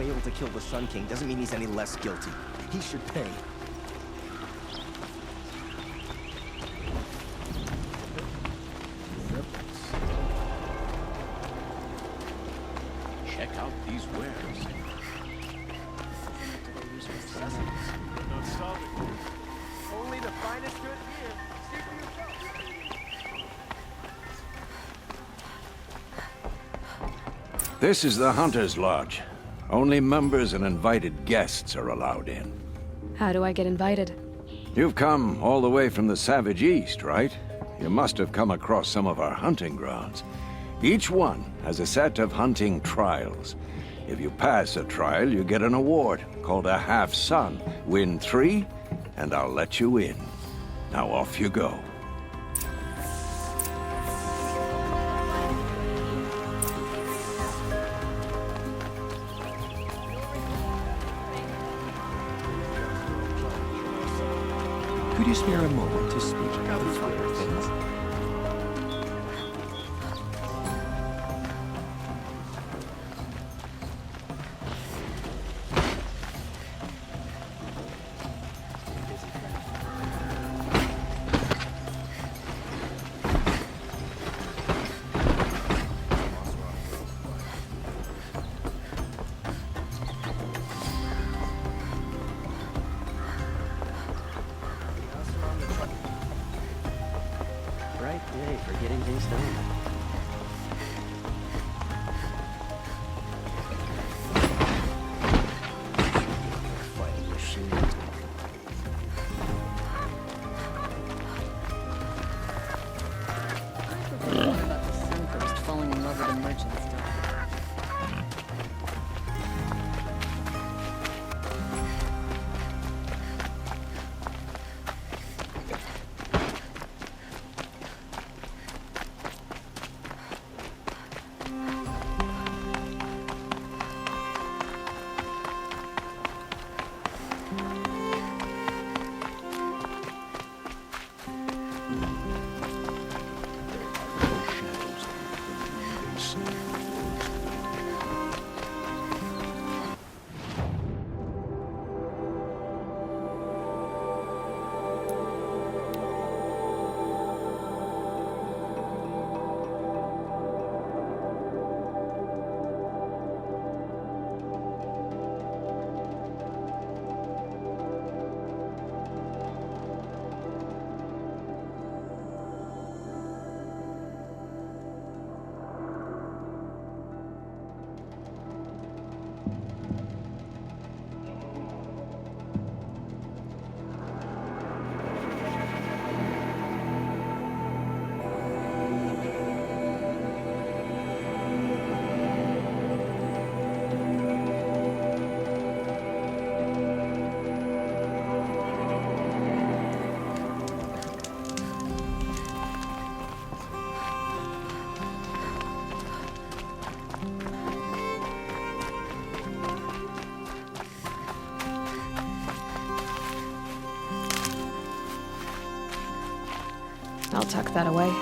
failed to kill the Sun King doesn't mean he's any less guilty. He should pay. Check out these wares. Not solving. Only the finest good here. This is the Hunter's Lodge. Only members and invited guests are allowed in. How do I get invited? You've come all the way from the Savage East, right? You must have come across some of our hunting grounds. Each one has a set of hunting trials. If you pass a trial, you get an award called a half-sun. Win 3, and I'll let you in. Now off you go. Could you spare a moment to speak about these finer things? Right day for getting things done. Fighting machine. What about the Sunburst falling in love with a merchant's daughter? I'll tuck that away.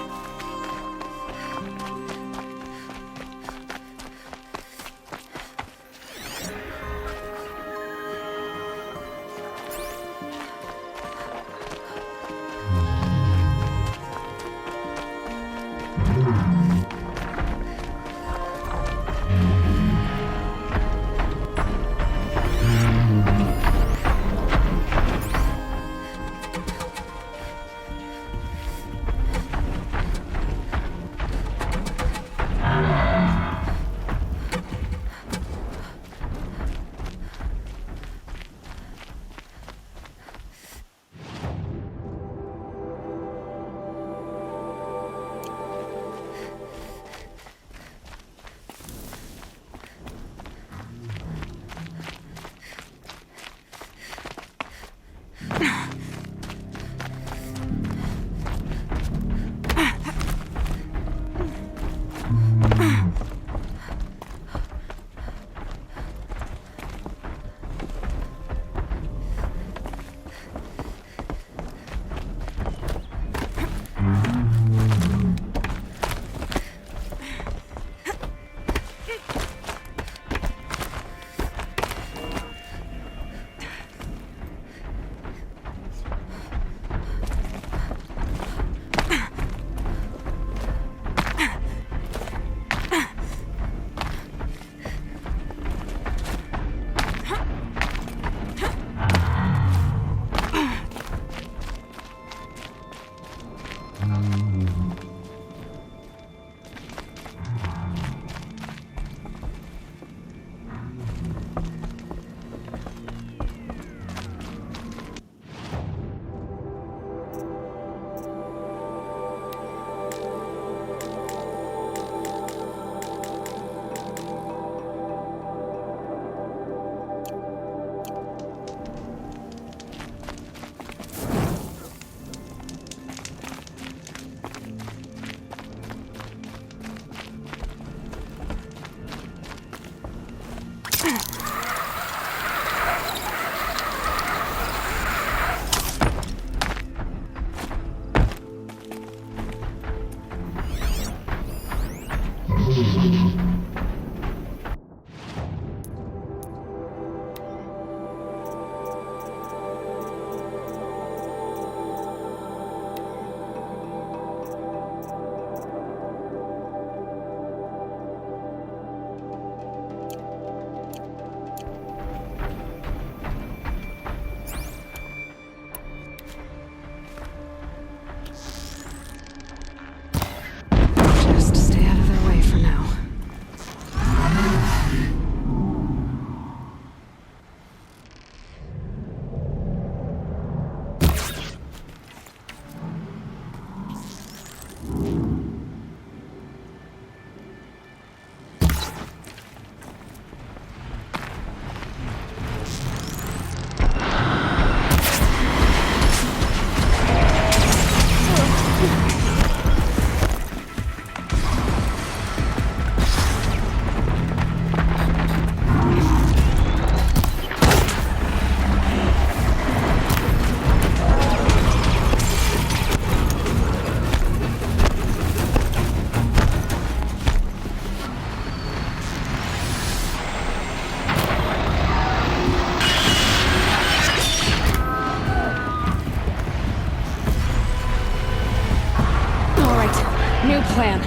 plan?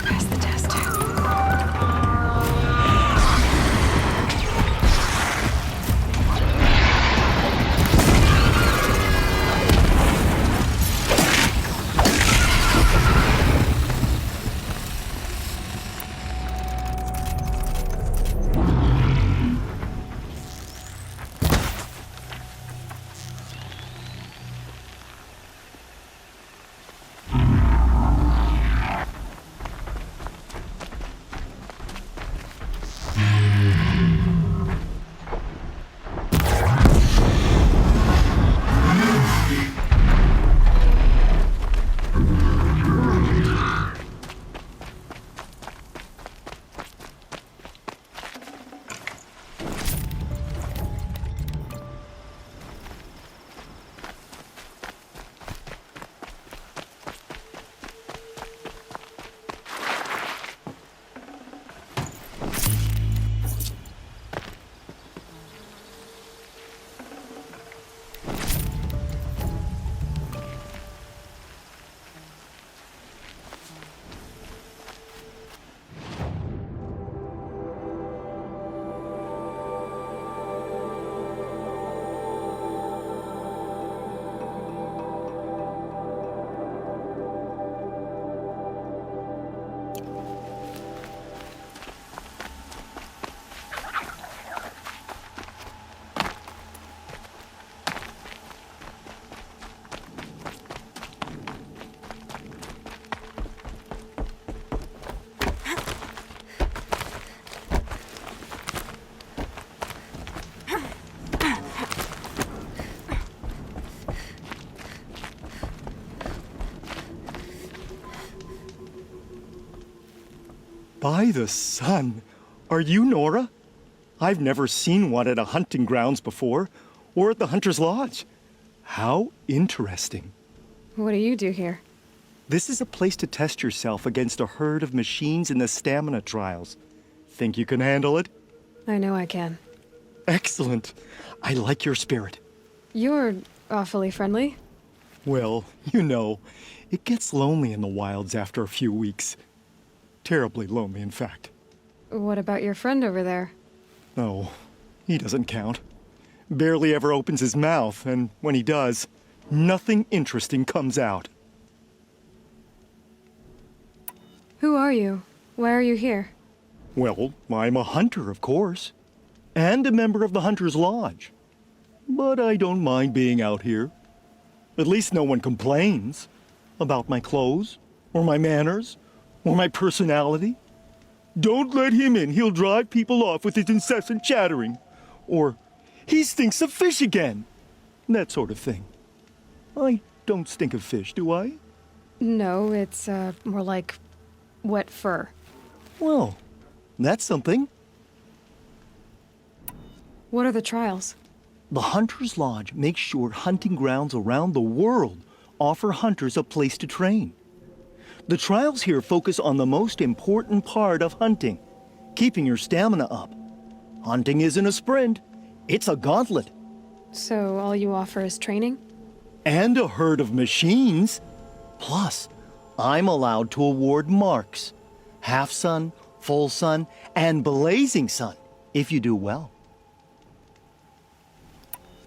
Pass the test. By the sun! Are you Nora? I've never seen one at a hunting grounds before, or at the Hunter's Lodge. How interesting. What do you do here? This is a place to test yourself against a herd of machines in the stamina trials. Think you can handle it? I know I can. Excellent. I like your spirit. You're awfully friendly. Well, you know, it gets lonely in the wilds after a few weeks. Terribly lonely, in fact. What about your friend over there? Oh, he doesn't count. Barely ever opens his mouth, and when he does, nothing interesting comes out. Who are you? Why are you here? Well, I'm a hunter, of course, and a member of the Hunter's Lodge. But I don't mind being out here. At least no one complains about my clothes, or my manners, or my personality. Don't let him in, he'll drive people off with his incessant chattering. Or, he stinks of fish again. That sort of thing. I don't stink of fish, do I? No, it's more like wet fur. Well, that's something. What are the trials? The Hunter's Lodge makes sure hunting grounds around the world offer hunters a place to train. The trials here focus on the most important part of hunting, keeping your stamina up. Hunting isn't a sprint, it's a gauntlet. So all you offer is training? And a herd of machines. Plus, I'm allowed to award marks. Half sun, full sun, and blazing sun, if you do well.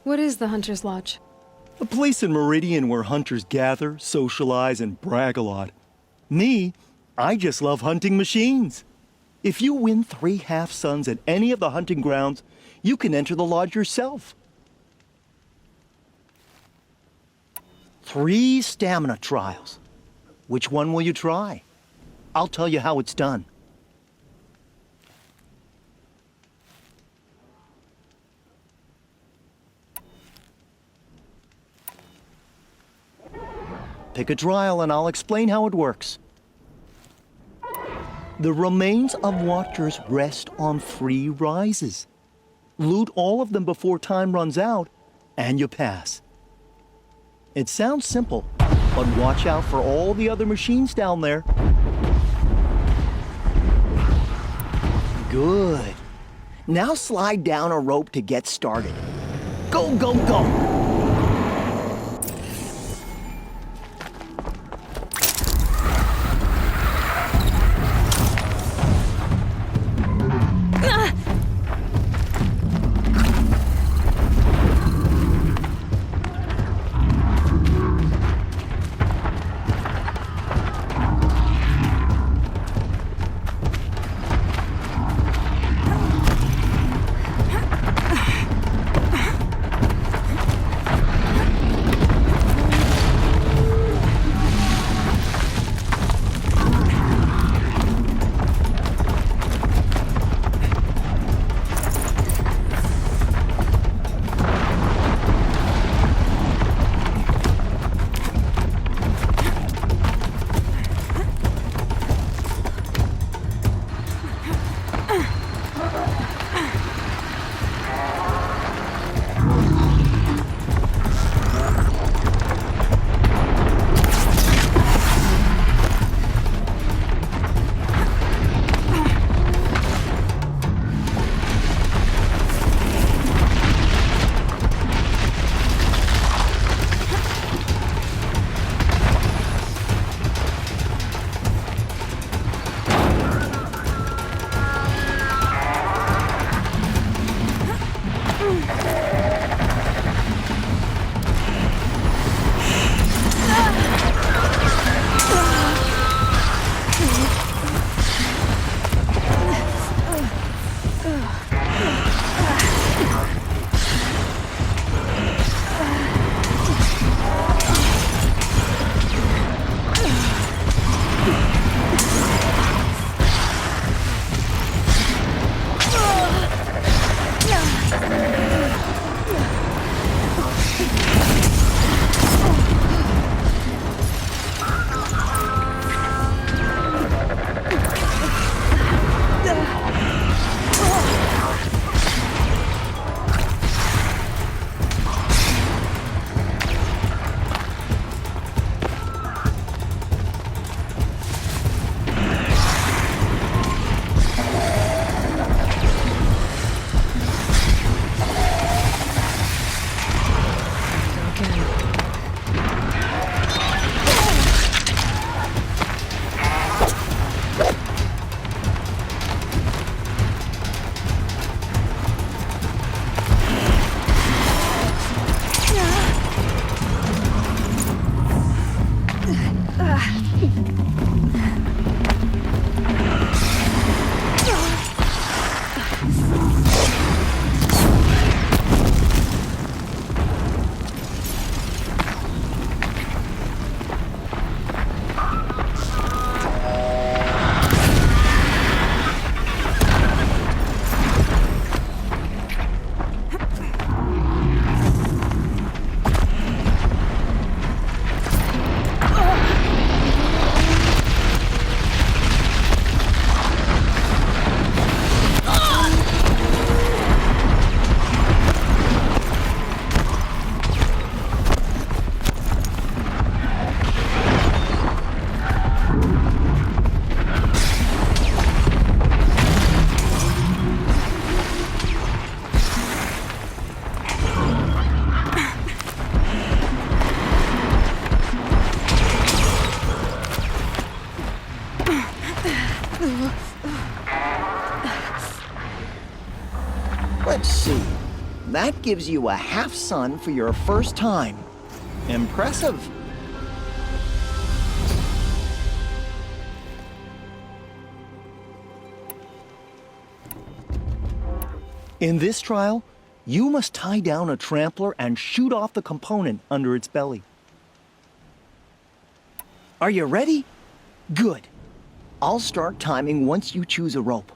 What is the Hunter's Lodge? A place in Meridian where hunters gather, socialize, and brag a lot. Me, I just love hunting machines. If you win 3 half suns at any of the hunting grounds, you can enter the lodge yourself. 3 stamina trials. Which one will you try? I'll tell you how it's done. Pick a trial and I'll explain how it works. The remains of Watchers rest on 3 rises. Loot all of them before time runs out, and you pass. It sounds simple, but watch out for all the other machines down there. Good. Now slide down a rope to get started. Go, go, go! Let's see. That gives you a half sun for your first time. Impressive. In this trial, you must tie down a trampler and shoot off the component under its belly. Are you ready? Good. I'll start timing once you choose a rope.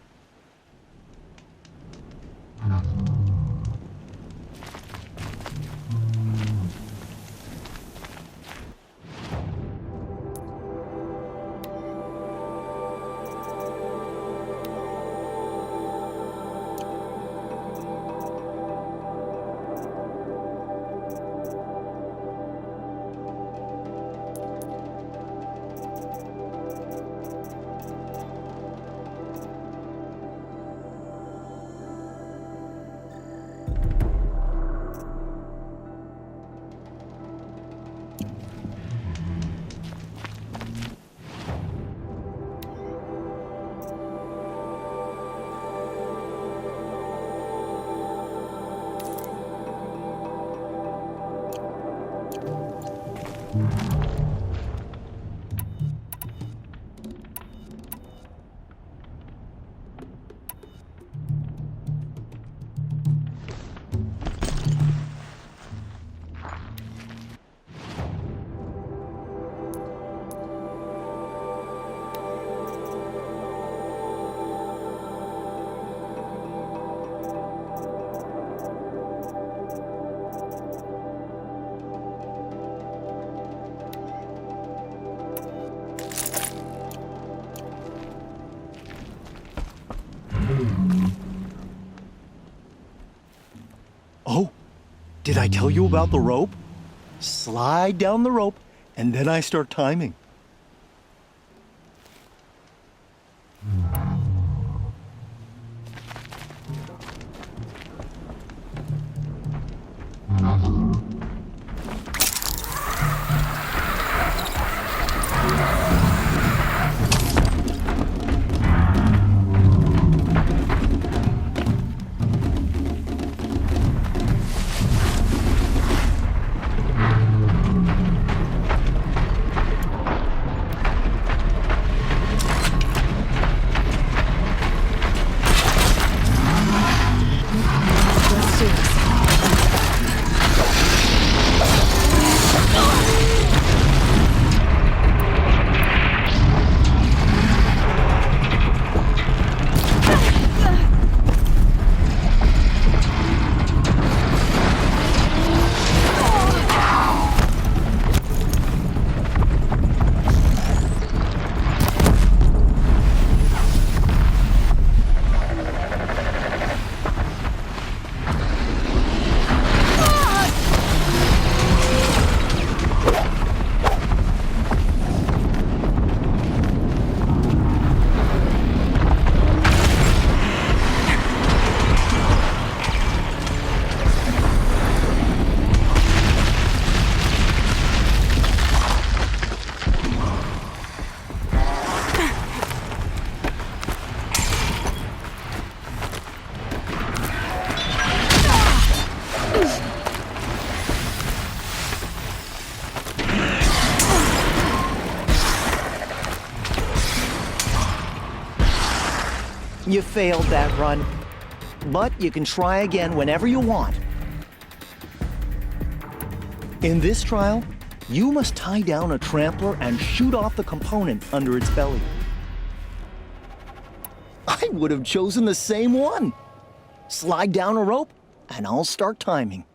Oh, did I tell you about the rope? Slide down the rope, and then I start timing. Let's do this. You failed that run, but you can try again whenever you want. In this trial, you must tie down a trampler and shoot off the component under its belly. I would have chosen the same one. Slide down a rope, and I'll start timing.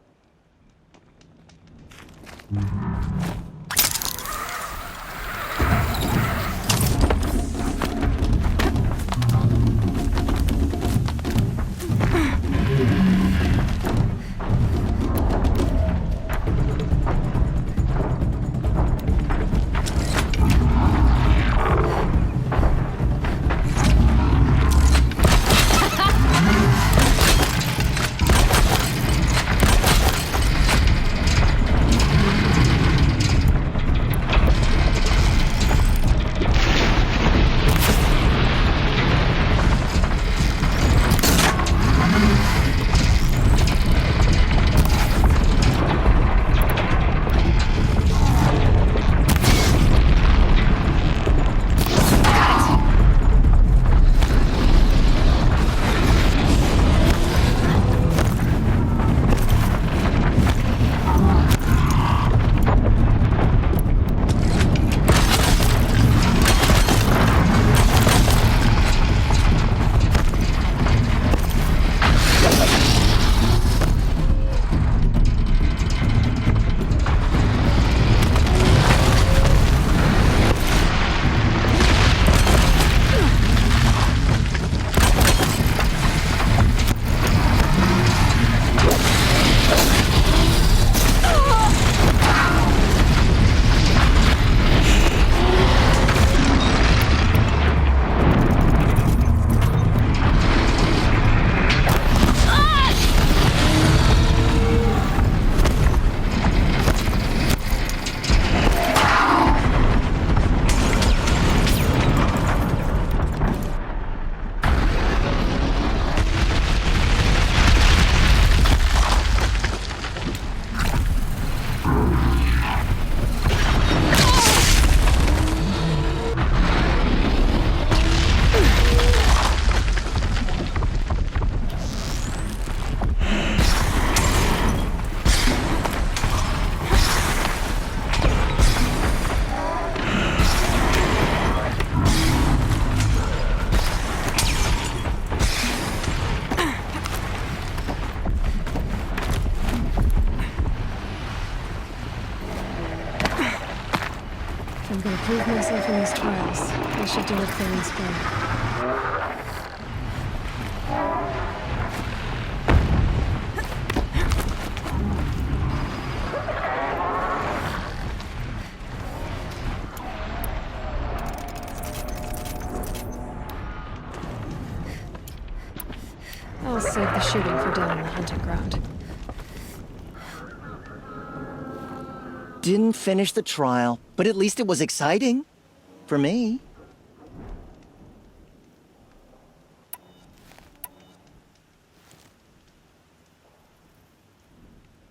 If I'm gonna prove myself in these trials, I should do it fair and square. I'll save the shooting for down on the hunting ground. Didn't finish the trial, but at least it was exciting. For me.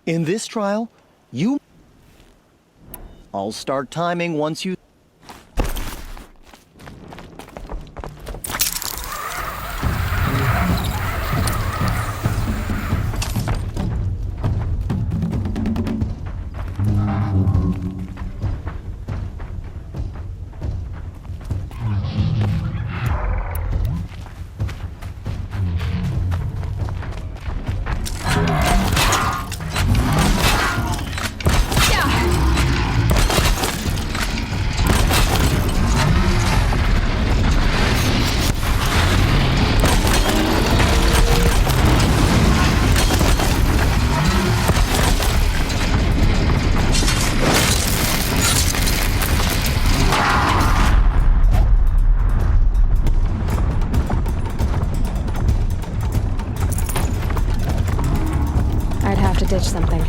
In this trial, I'll start timing once you... I'd have to ditch something.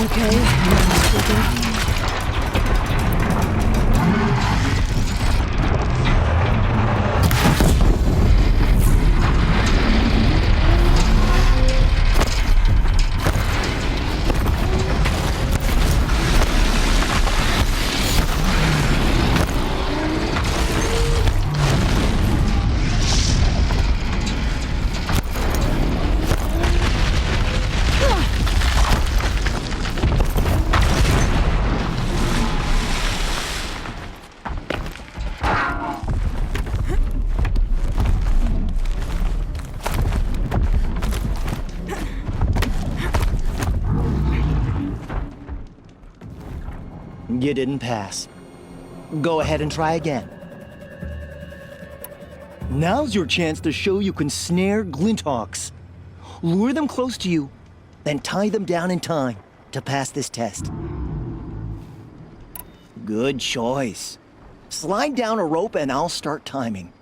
Okay. You didn't pass. Go ahead and try again. Now's your chance to show you can snare Glinthawks. Lure them close to you, then tie them down in time to pass this test. Good choice. Slide down a rope and I'll start timing.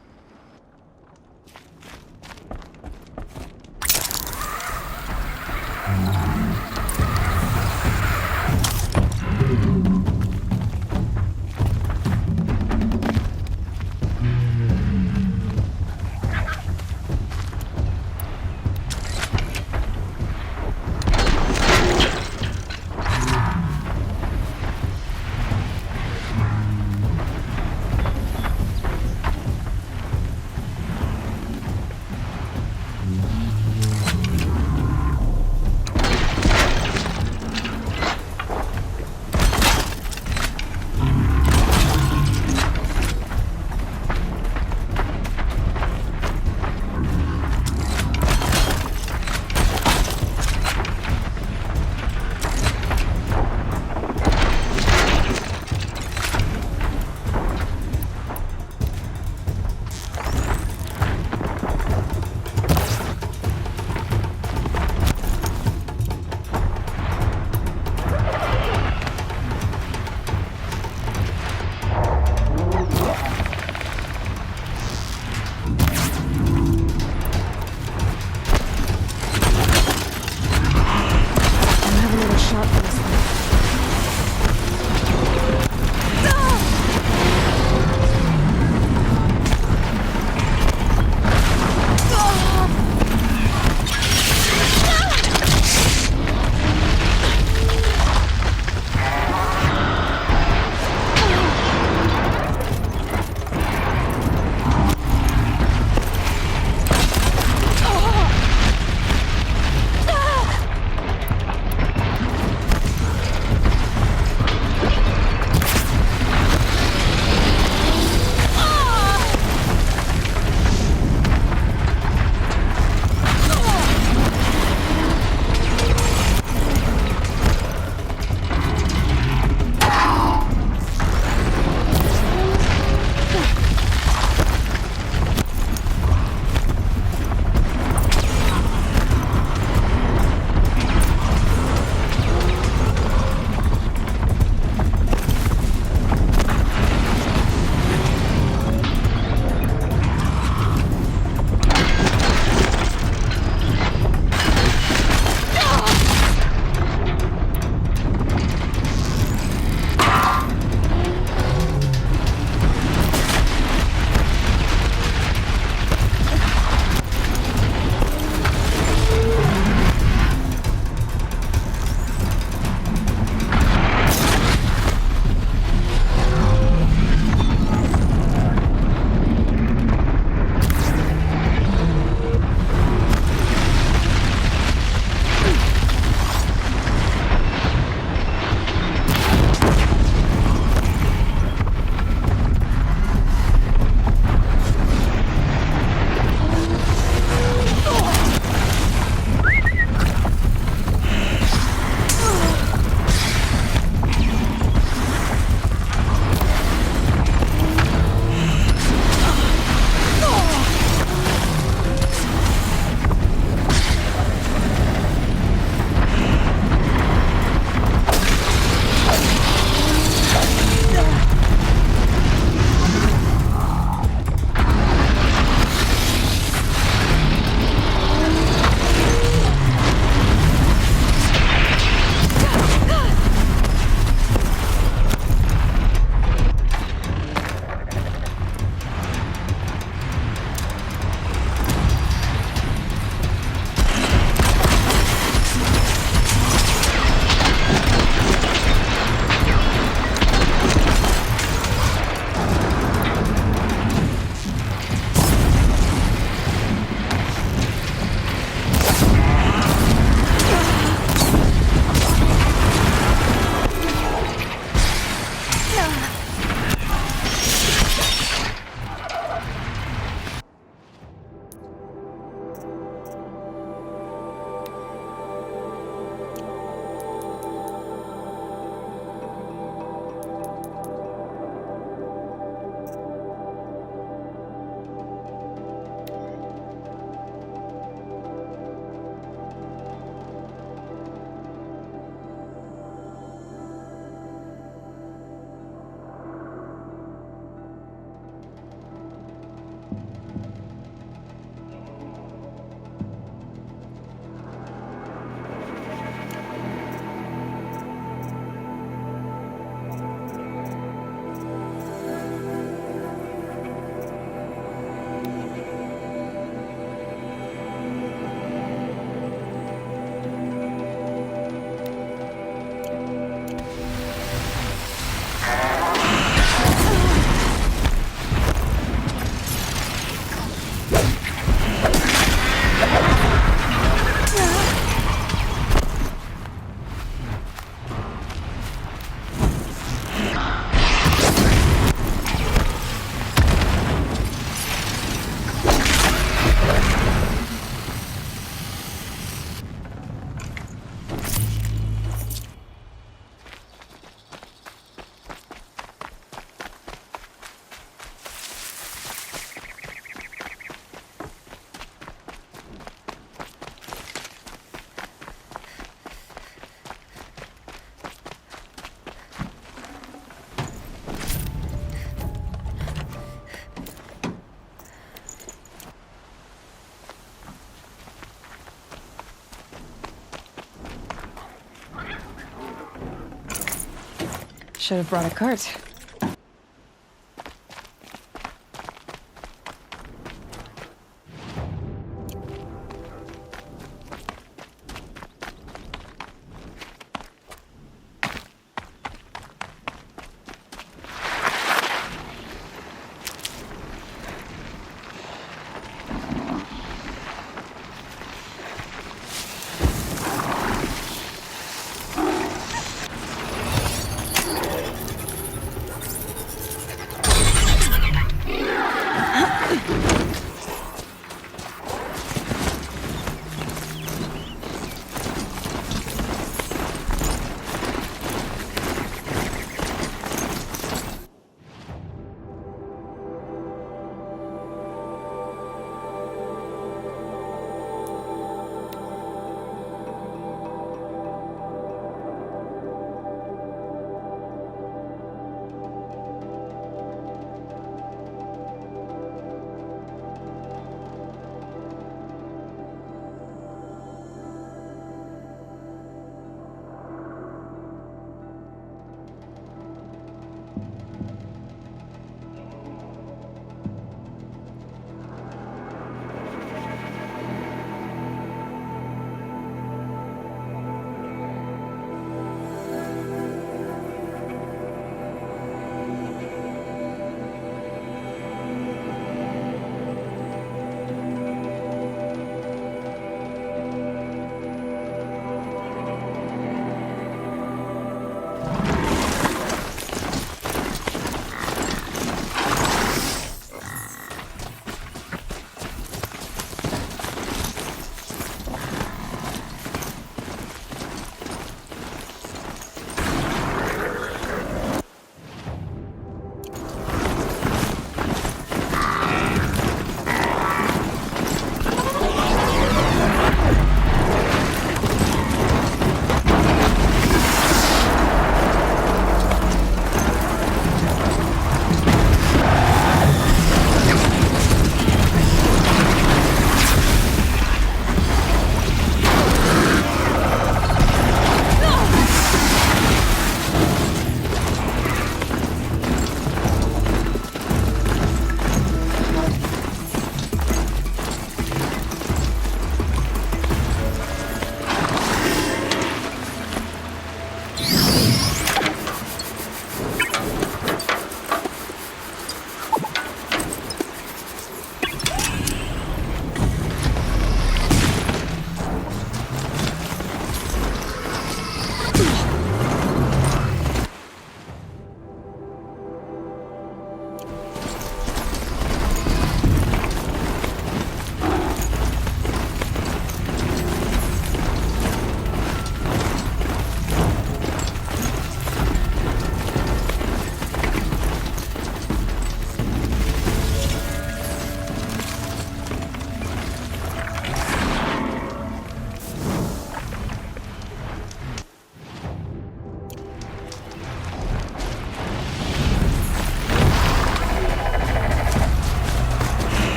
Should have brought a cart.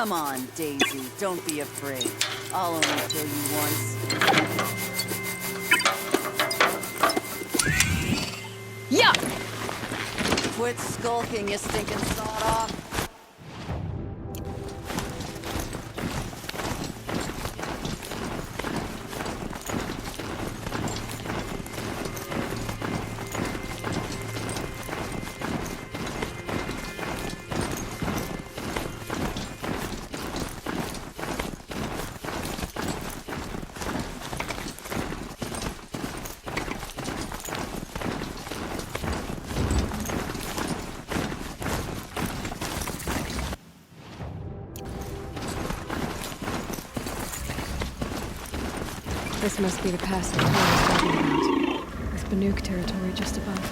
Come on, Daisy. Don't be afraid. I'll only kill you once. Yeah! Quit skulking, you stinking sawed-off. This must be the pass that Tara was talking about, with Banuk territory just above.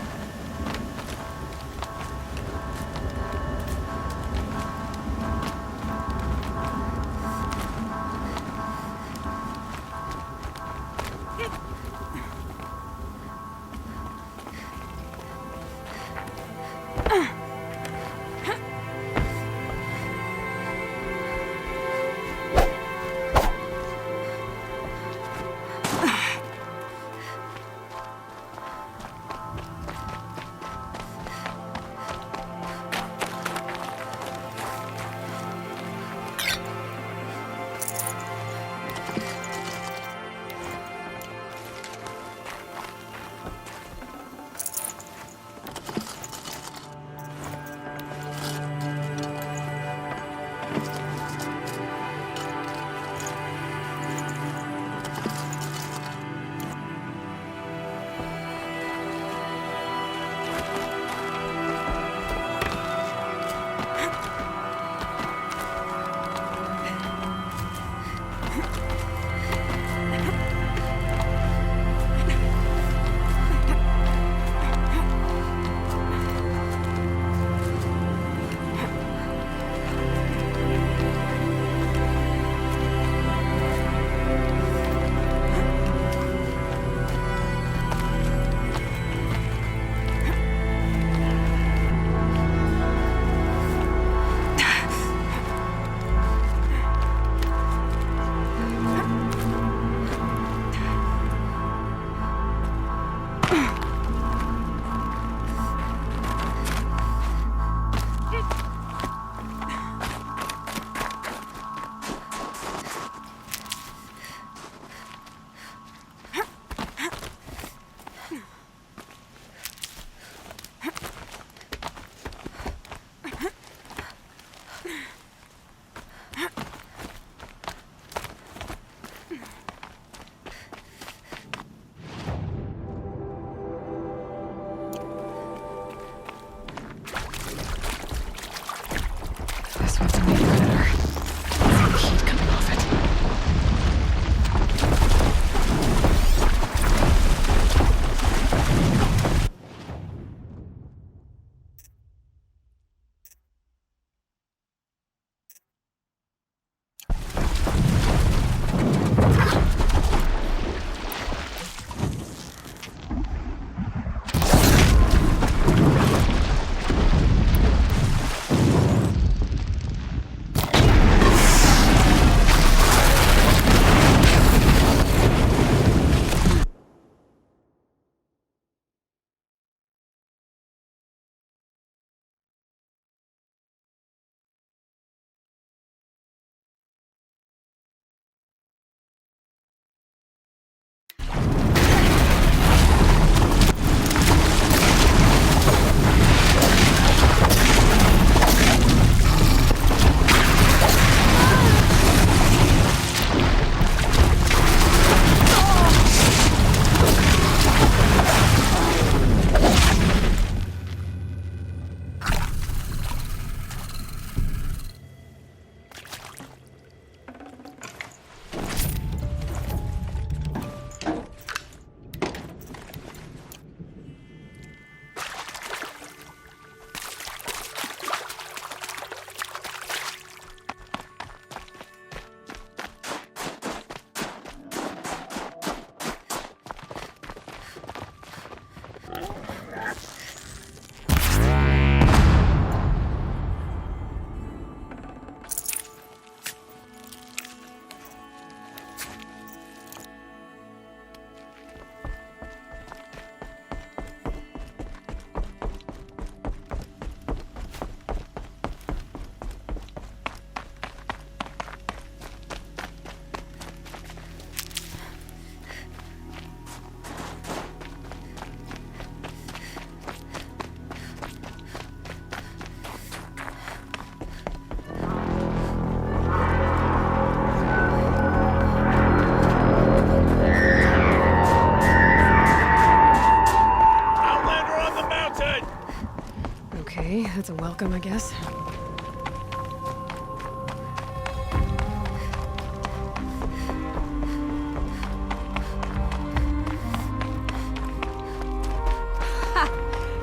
welcome, I guess.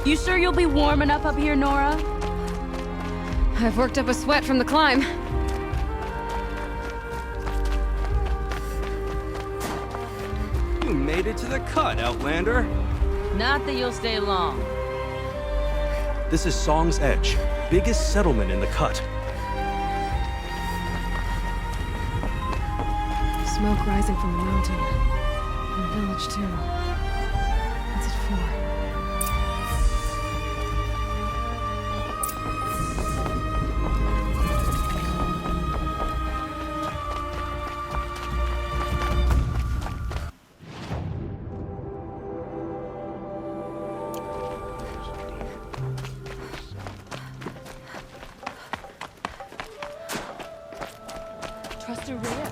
You sure you'll be warm enough up here, Nora? I've worked up a sweat from the climb. You made it to the cut, Outlander. Not that you'll stay long. This is Song's Edge, biggest settlement in the cut. Smoke rising from the mountain. And the village, too. What's it for? Trust a rare.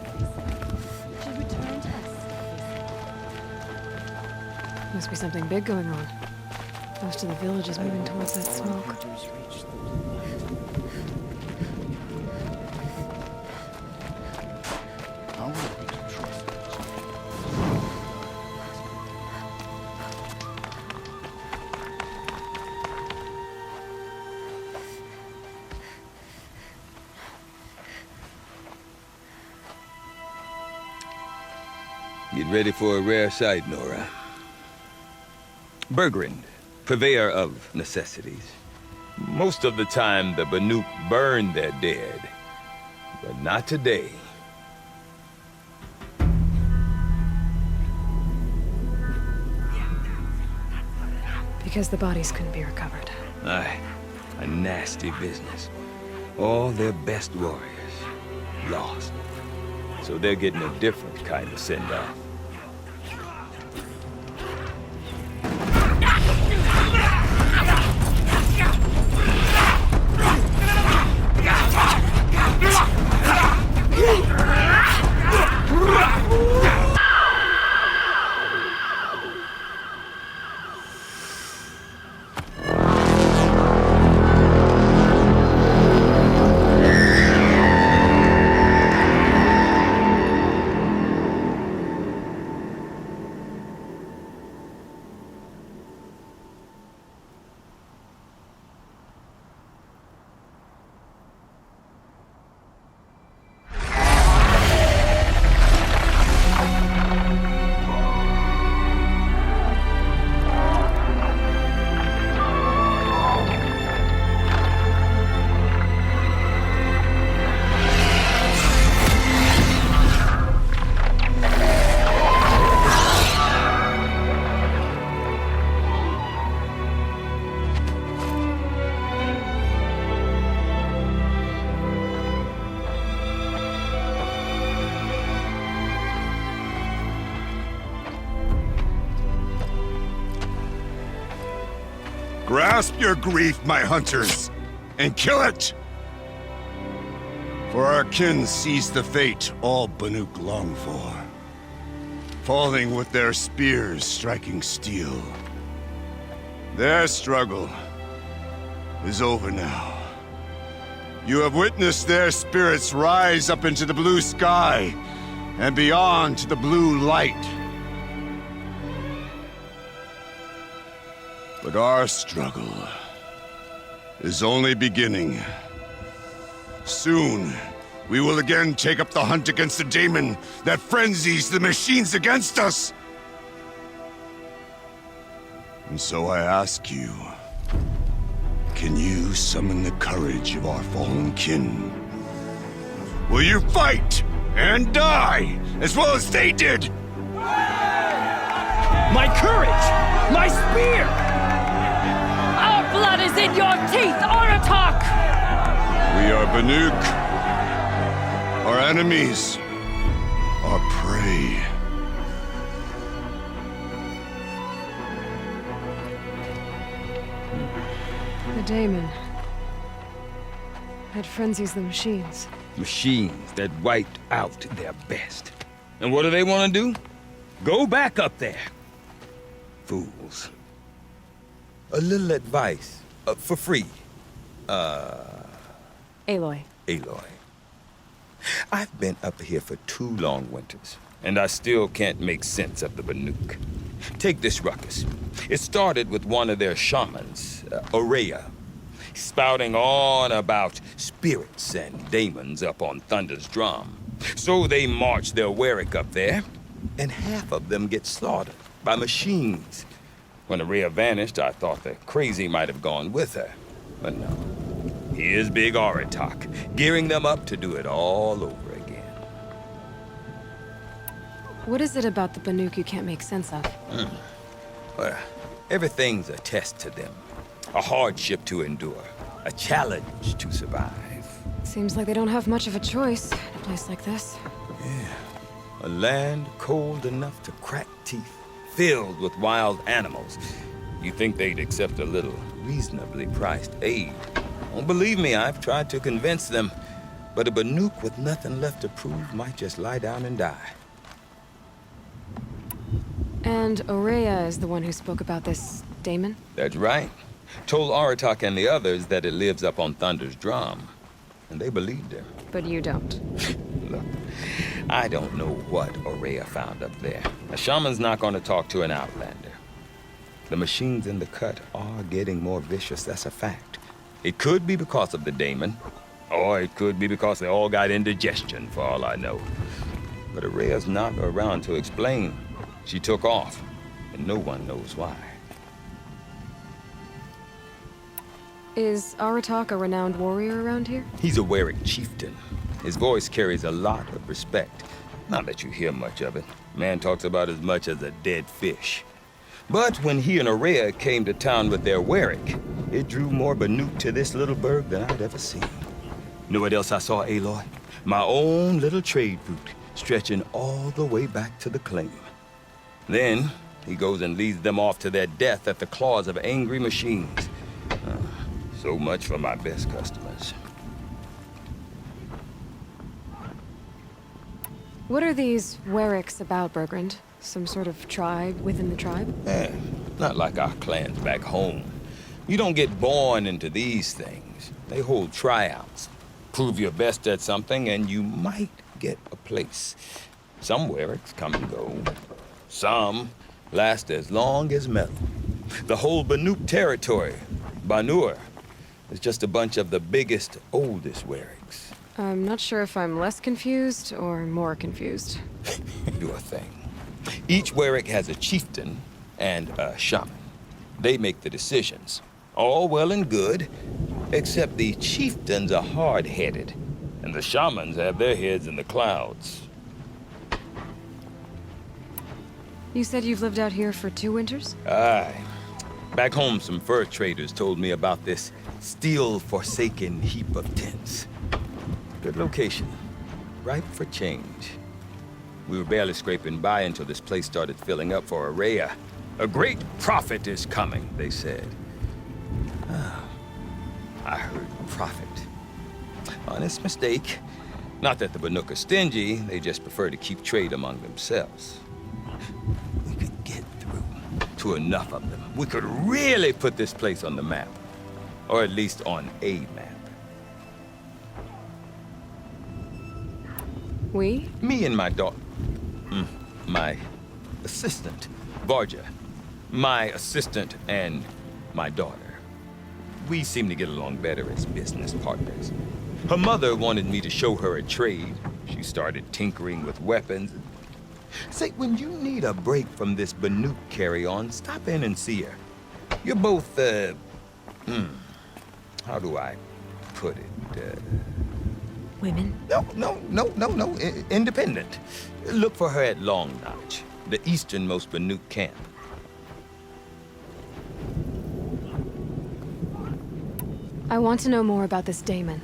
Should return to us. Must be something big going on. Most of the village is moving towards that smoke. How are we to trust it? Get ready for a rare sight, Nora. Bergrand, purveyor of necessities. Most of the time, the Banuk burn their dead. But not today. Because the bodies couldn't be recovered. Aye, a nasty business. All their best warriors lost. So they're getting a different kind of send-off. Grasp your grief, my hunters, and kill it! For our kin sees the fate all Banuk long for, falling with their spears striking steel. Their struggle is over now. You have witnessed their spirits rise up into the blue sky and beyond to the blue light. But our struggle is only beginning. Soon, we will again take up the hunt against the daemon that frenzies the machines against us. And so I ask you, can you summon the courage of our fallen kin? Will you fight and die as well as they did? My courage! My spear! Our blood is in your teeth, Aratak! We are Banuk. Our enemies are prey. The daemon. That frenzies the machines. Machines that wiped out their best. And what do they want to do? Go back up there. Fools. A little advice, for free. Aloy. Aloy. I've been up here for 2 long winters, and I still can't make sense of the Banuk. Take this ruckus. It started with one of their shamans, Aurea, spouting on about spirits and demons up on Thunder's drum. So they march their Warwick up there, and half of them get slaughtered by machines. When Aurea vanished, I thought the crazy might have gone with her, but no. Here's Big Aratak, gearing them up to do it all over again. What is it about the Banuk you can't make sense of? Well, everything's a test to them. A hardship to endure. A challenge to survive. Seems like they don't have much of a choice in a place like this. A land cold enough to crack teeth, filled with wild animals. You think they'd accept a little reasonably priced aid? Don't believe me, I've tried to convince them. But a Banuk with nothing left to prove might just lie down and die. And Aurea is the one who spoke about this daemon? That's right. Told Aratak and the others that it lives up on Thunder's drum. And they believed him. But you don't. Look, I don't know what Aurea found up there. A shaman's not going to talk to an outlander. The machines in the cut are getting more vicious, that's a fact. It could be because of the daemon, or it could be because they all got indigestion, for all I know. But Aurea's not around to explain. She took off, and no one knows why. Is Aratak a renowned warrior around here? He's a Warwick chieftain. His voice carries a lot of respect. Not that you hear much of it. Man talks about as much as a dead fish. But when he and Aurea came to town with their Warwick, it drew more Banuk to this little burg than I'd ever seen. Know what else I saw, Aloy? My own little trade route, stretching all the way back to the claim. Then, he goes and leads them off to their death at the claws of angry machines. So much for my best customers. What are these Warwicks about, Bergrand? Some sort of tribe within the tribe? Not like our clans back home. You don't get born into these things. They hold tryouts. Prove your best at something and you might get a place. Some Warwicks come and go. Some last as long as metal. The whole Banuk territory, Banur, is just a bunch of the biggest, oldest Warwicks. I'm not sure if I'm less confused or more confused. Do a thing. Each Warwick has a chieftain and a shaman. They make the decisions. All well and good, except the chieftains are hard-headed, and the shamans have their heads in the clouds. You said you've lived out here for 2 winters? Aye. Back home, some fur traders told me about this steel-forsaken heap of tents. Good location. Ripe for change. We were barely scraping by until this place started filling up for Aurea. A great prophet is coming, they said. I heard prophet. Honest mistake. Not that the Banuk are stingy, they just prefer to keep trade among themselves. We could get through to enough of them. We could really put this place on the map. Or at least on a map. We? Me and my daughter. My assistant, Varja. My assistant and my daughter. We seem to get along better as business partners. Her mother wanted me to show her a trade. She started tinkering with weapons. Say, when you need a break from this Banuk carry-on, stop in and see her. You're both, how do I put it? Women? No. Independent. Look for her at Long Notch, the easternmost Banuk camp. I want to know more about this daemon.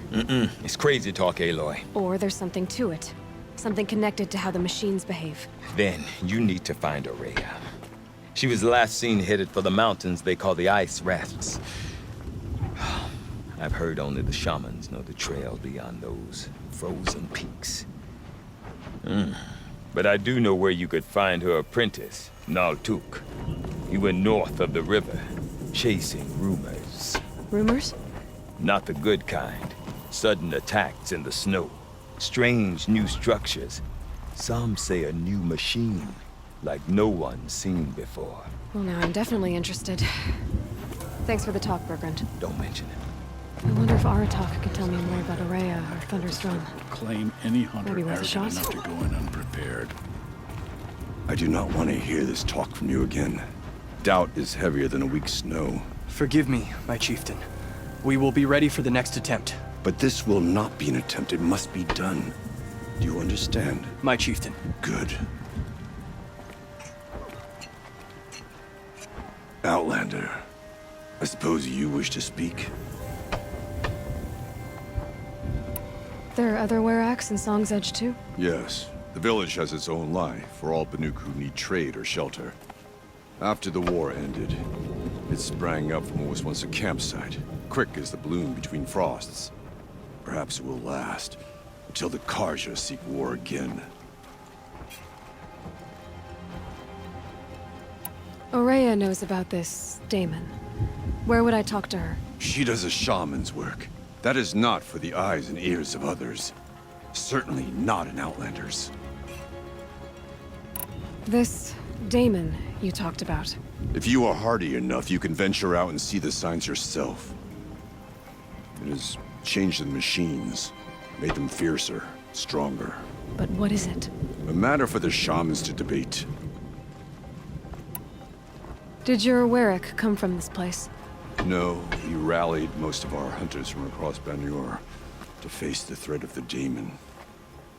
It's crazy talk, Aloy. Or there's something to it. Something connected to how the machines behave. Then you need to find Aurea. She was last seen headed for the mountains they call the Ice Rafts. I've heard only the shamans know the trail beyond those frozen peaks. But I do know where you could find her apprentice, Naltuk. He went north of the river, chasing rumors. Rumors? Not the good kind. Sudden attacks in the snow. Strange new structures. Some say a new machine, like no one's seen before. Well, now I'm definitely interested. Thanks for the talk, Bergrand. Don't mention it. I wonder if Aratak could tell me more about Aurea or Thunder's Drum. Claim any hunter Maybe worth a arrogant shot? enough to go in unprepared. I do not want to hear this talk from you again. Doubt is heavier than a week's snow. Forgive me, my chieftain. We will be ready for the next attempt. But this will not be an attempt. It must be done. Do you understand? My chieftain. Good. Outlander, I suppose you wish to speak? There are other Weraks in Song's Edge too? Yes. The village has its own life for all Banuk who need trade or shelter. After the war ended, it sprang up from what was once a campsite, quick as the bloom between frosts. Perhaps it will last, until the Karja seek war again. Aurea knows about this Damon. Where would I talk to her? She does a shaman's work. That is not for the eyes and ears of others. Certainly not an Outlander's. This Damon you talked about. If you are hardy enough, you can venture out and see the signs yourself. It has changed the machines, made them fiercer, stronger. But what is it? A matter for the shamans to debate. Did your Werak come from this place? No, we rallied most of our hunters from across Banur to face the threat of the Daemon.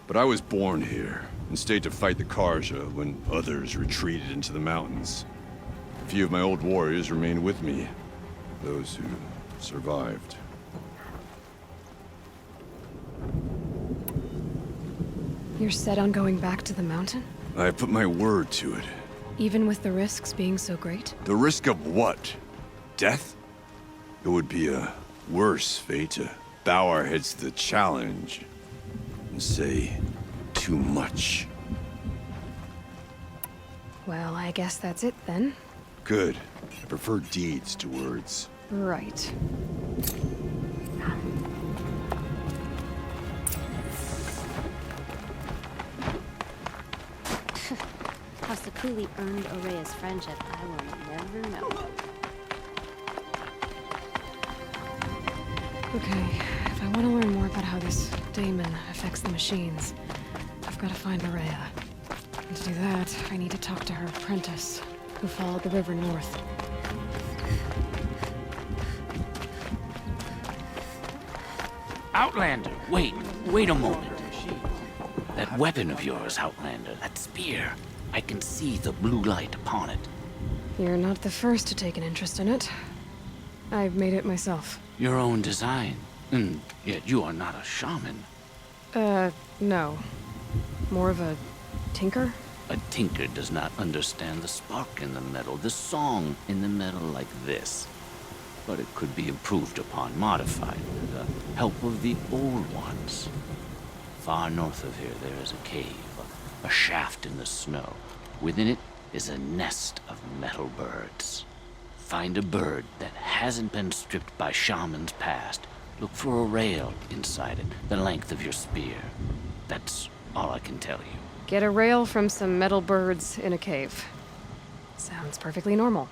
But I was born here, and stayed to fight the Karja when others retreated into the mountains. A few of my old warriors remained with me, those who survived. You're set on going back to the mountain? I put my word to it. Even with the risks being so great? The risk of what? Death? It would be a worse fate to bow our heads to the challenge and say too much. Well, I guess that's it then. Good. I prefer deeds to words. Right. How Sakuli earned Aurea's friendship, I will never know. Okay, if I want to learn more about how this Daemon affects the machines, I've got to find Aurea. And to do that, I need to talk to her apprentice, who followed the river north. Outlander, wait a moment. That weapon of yours, Outlander, that spear. I can see the blue light upon it. You're not the first to take an interest in it. I've made it myself. Your own design. And yet you are not a shaman. No. More of a tinker? A tinker does not understand the spark in the metal, the song in the metal like this. But it could be improved upon, modified, with the help of the old ones. Far north of here, there is a cave, a shaft in the snow. Within it is a nest of metal birds. Find a bird that hasn't been stripped by shamans past. Look for a rail inside it, the length of your spear. That's all I can tell you. Get a rail from some metal birds in a cave. Sounds perfectly normal.